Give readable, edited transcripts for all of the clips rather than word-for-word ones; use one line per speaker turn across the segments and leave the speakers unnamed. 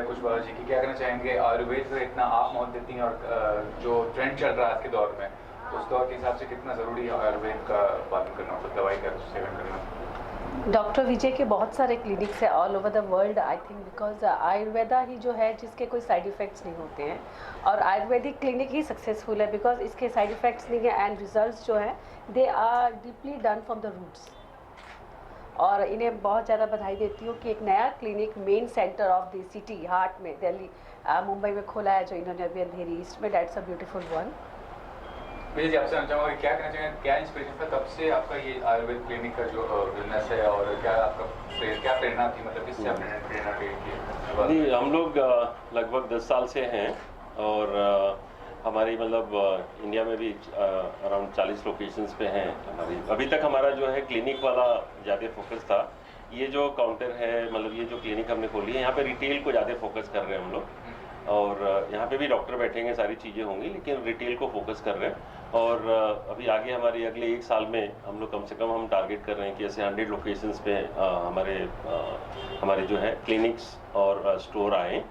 कुशवाहा जी की, क्या कहना चाहेंगे आयुर्वेद को इतना आप मौत देती हैं और जो ट्रेंड चल रहा है आज के दौर में, उस दौर के हिसाब से कितना ज़रूरी है आयुर्वेद का पालन करना, मतलब दवाई का सेवन करना?
डॉक्टर विजय के बहुत सारे क्लिनिक्स हैं all over the world, I think because Ayurveda ही जो है जिसके कोई साइड इफ़ेक्ट्स नहीं होते हैं, और आयुर्वेदिक क्लिनिक ही सक्सेसफुल है बिकॉज इसके साइड इफ़ेक्ट्स नहीं है एंड रिजल्ट्स जो है they are deeply done from the roots. और इन्हें बहुत ज़्यादा बधाई देती हूँ कि एक नया clinic main centre of the city heart में दिल्ली मुंबई में खोला है जो इन्होंने अभी अंधेरी ईस्ट में, dates a beautiful one.
Vijay ji, आपसे जानना चाहूँगा क्या कहना चाहेंगे, क्या इंस्पिरेशन था, कब से आपका ये आयुर्वेद क्लिनिक का जो बिजनेस है, और क्या आपका क्या प्रेरणा थी, मतलब किससे आपने प्रेरणा की?
जी, हम लोग लगभग 10 साल से हैं, और हमारी मतलब इंडिया में भी अराउंड 40 लोकेशंस पे हैं हमारी। अभी तक हमारा जो है क्लिनिक वाला ज़्यादा फोकस था। ये जो काउंटर है, मतलब ये जो क्लिनिक हमने खोली है, यहाँ पे रिटेल को ज़्यादा फोकस कर रहे हैं हम लोग, और यहाँ पे भी डॉक्टर बैठेंगे, सारी चीज़ें होंगी, लेकिन रिटेल को फोकस कर रहे हैं। और अभी आगे हमारे अगले 1 साल में हम लोग कम से कम हम टारगेट कर रहे हैं कि ऐसे 100 लोकेशंस पे हमारे जो है क्लिनिक्स और स्टोर आएँ,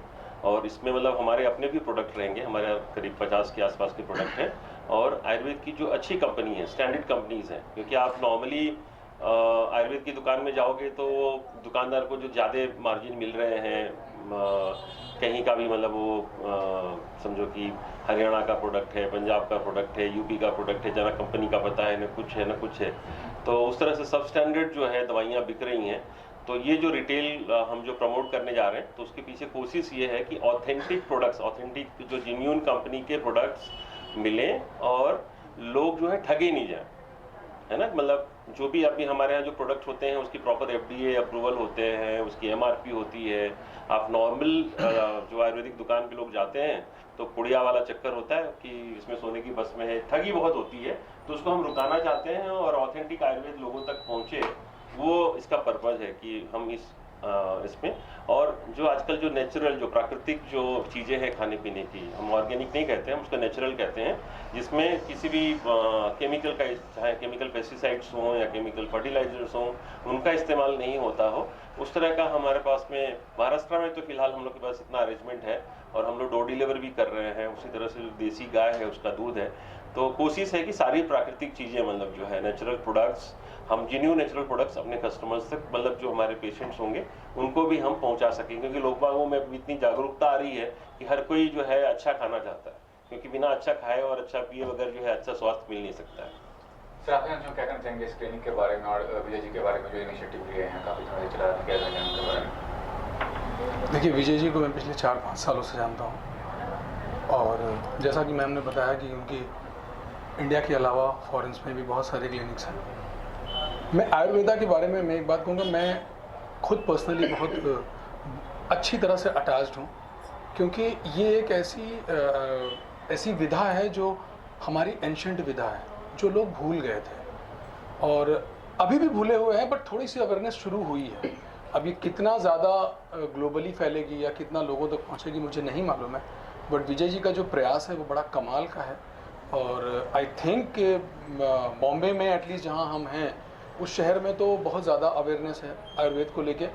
और इसमें मतलब हमारे अपने भी प्रोडक्ट रहेंगे, हमारे करीब 50 के आसपास के प्रोडक्ट हैं, और आयुर्वेद की जो अच्छी कंपनी है, स्टैंडर्ड कंपनीज़ हैं। क्योंकि आप नॉर्मली आयुर्वेद की दुकान में जाओगे तो दुकानदार को जो ज़्यादा मार्जिन मिल रहे हैं, कहीं का भी मतलब वो समझो कि हरियाणा का प्रोडक्ट है, पंजाब का प्रोडक्ट है, यूपी का प्रोडक्ट है, जना कंपनी का पता है, न कुछ है, तो उस तरह से सब स्टैंडर्ड जो है दवाइयाँ बिक रही हैं। तो ये जो रिटेल हम जो प्रमोट करने जा रहे हैं, तो उसके पीछे कोशिश ये है कि ऑथेंटिक प्रोडक्ट्स, ऑथेंटिक जो जेन्युइन कंपनी के प्रोडक्ट्स मिलें, और लोग जो है ठगे नहीं जाए, है ना। मतलब जो भी अभी हमारे यहाँ जो प्रोडक्ट होते हैं उसकी प्रॉपर FDA अप्रूवल होते हैं, उसकी MRP होती है। आप नॉर्मल जो आयुर्वेदिक दुकान पे लोग जाते हैं तो पुड़िया वाला चक्कर होता है कि इसमें सोने की बस में है, ठगी बहुत होती है, तो उसको हम रुकाना चाहते हैं और ऑथेंटिक आयुर्वेद लोगों तक पहुँचे, वो इसका पर्पज़ है कि हम इसमें, और जो आजकल जो नेचुरल, जो प्राकृतिक जो चीज़ें हैं खाने पीने की, हम ऑर्गेनिक नहीं कहते हैं, हम उसको नेचुरल कहते हैं, जिसमें किसी भी केमिकल का, चाहे केमिकल पेस्टिसाइड्स हों या केमिकल फर्टिलाइजर्स हों, उनका इस्तेमाल नहीं होता हो, उस तरह का हमारे पास में महाराष्ट्र में तो फिलहाल हम लोग के पास इतना अरेंजमेंट है, और हम लोग डोर डिलीवर भी कर रहे हैं। उसी तरह से जो देसी गाय है उसका दूध है, तो कोशिश है कि सारी प्राकृतिक चीज़ें, मतलब जो है नेचुरल प्रोडक्ट्स, हम जेन्युइन नेचुरल प्रोडक्ट्स अपने कस्टमर्स तक, मतलब जो हमारे पेशेंट्स होंगे उनको भी हम पहुंचा सकें, क्योंकि लोग बागों में इतनी जागरूकता आ रही है कि हर कोई जो है अच्छा खाना चाहता है, क्योंकि बिना अच्छा खाए और अच्छा पिए बगैर जो है अच्छा स्वास्थ्य मिल नहीं सकता है।
सर, आप क्या कहना चाहेंगे इस क्लिनिक के बारे में और विजय जी के बारे में, जो इनिशिएटिव लिए हैं, काफ़ी समय चला रहे हैं, क्या कहना चाहेंगे उनके बारे में?
देखिए, विजय जी को मैं पिछले 4-5 सालों से जानता हूँ, और जैसा कि मैम ने बताया कि उनकी इंडिया के अलावा फॉरेन्स में भी बहुत सारे क्लिनिक्स हैं। मैं आयुर्वेदा के बारे में मैं एक बात कहूँगा, मैं खुद पर्सनली बहुत अच्छी तरह से अटैच्ड हूँ, क्योंकि ये एक ऐसी विधा है जो हमारी एंशंट विधा है, जो लोग भूल गए थे और अभी भी भूले हुए हैं, बट थोड़ी सी अवेयरनेस शुरू हुई है। अब ये कितना ज़्यादा ग्लोबली फैलेगी या कितना लोगों तक पहुँचेगी मुझे नहीं मालूम है, बट विजय जी का जो प्रयास है वो बड़ा कमाल का है। और आई थिंक बॉम्बे में एटलीस्ट जहाँ हम हैं उस शहर में तो बहुत ज़्यादा अवेयरनेस है आयुर्वेद को लेके।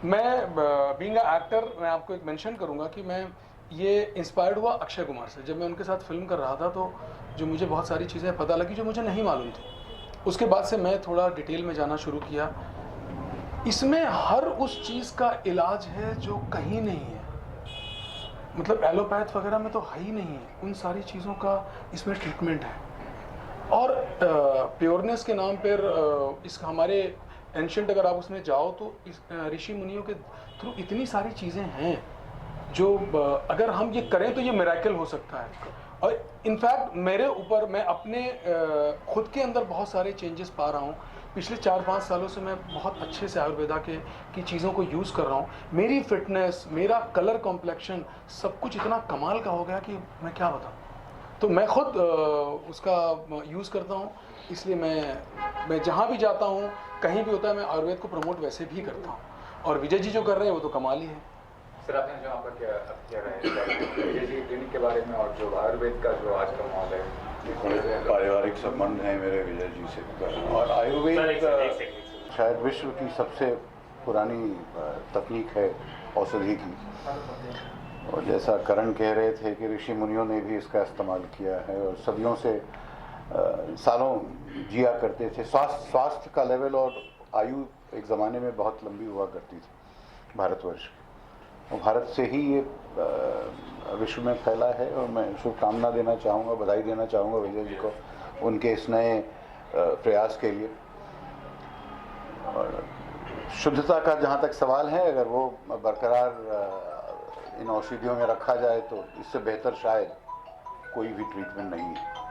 मैं बीइंग अ एक्टर, मैं आपको एक मेंशन करूँगा कि मैं ये इंस्पायर्ड हुआ अक्षय कुमार से। जब मैं उनके साथ फिल्म कर रहा था तो जो मुझे बहुत सारी चीज़ें पता लगी जो मुझे नहीं मालूम थी, उसके बाद से मैं थोड़ा डिटेल में जाना शुरू किया। इसमें हर उस चीज़ का इलाज है जो कहीं नहीं है, मतलब एलोपैथ वगैरह में तो है ही नहीं है, उन सारी चीज़ों का इसमें ट्रीटमेंट है। और प्योरनेस के नाम पर इस हमारे एंशंट, अगर आप उसमें जाओ तो इस ऋषि मुनियों के थ्रू इतनी सारी चीज़ें हैं जो अगर हम ये करें तो ये मिरेकल हो सकता है। और इनफैक्ट मेरे ऊपर, मैं अपने खुद के अंदर बहुत सारे चेंजेस पा रहा हूँ। पिछले 4-5 सालों से मैं बहुत अच्छे से आयुर्वेदा की चीज़ों को यूज़ कर रहा हूँ। मेरी फिटनेस, मेरा कलर कॉम्प्लेक्शन, सब कुछ इतना कमाल का हो गया कि मैं क्या बताऊँ। तो मैं खुद उसका यूज़ करता हूँ, इसलिए मैं जहाँ भी जाता हूँ, कहीं भी होता है, मैं आयुर्वेद को प्रमोट वैसे भी करता हूँ। और विजय जी जो कर रहे हैं वो तो कमाल ही है।
सर, आपने जो आपका क्या रहा है विजय जी क्लिनिक के बारे में और जो आयुर्वेद का जो आज का माहौल है?
पारिवारिक संबंध है मेरे विजय जी से, और आयुर्वेद शायद विश्व की सबसे पुरानी तकनीक है औषधि की। और जैसा करण कह रहे थे कि ऋषि मुनियों ने भी इसका इस्तेमाल किया है और सदियों से सालों जिया करते थे। स्वास्थ्य का लेवल और आयु एक ज़माने में बहुत लंबी हुआ करती थी भारतवर्ष की, और भारत से ही ये विश्व में फैला है। और मैं शुभकामना देना चाहूँगा, बधाई देना चाहूँगा विजय जी को उनके इस नए प्रयास के लिए। और शुद्धता का जहाँ तक सवाल है, अगर वो बरकरार इन औषधियों में रखा जाए तो इससे बेहतर शायद कोई भी ट्रीटमेंट नहीं है।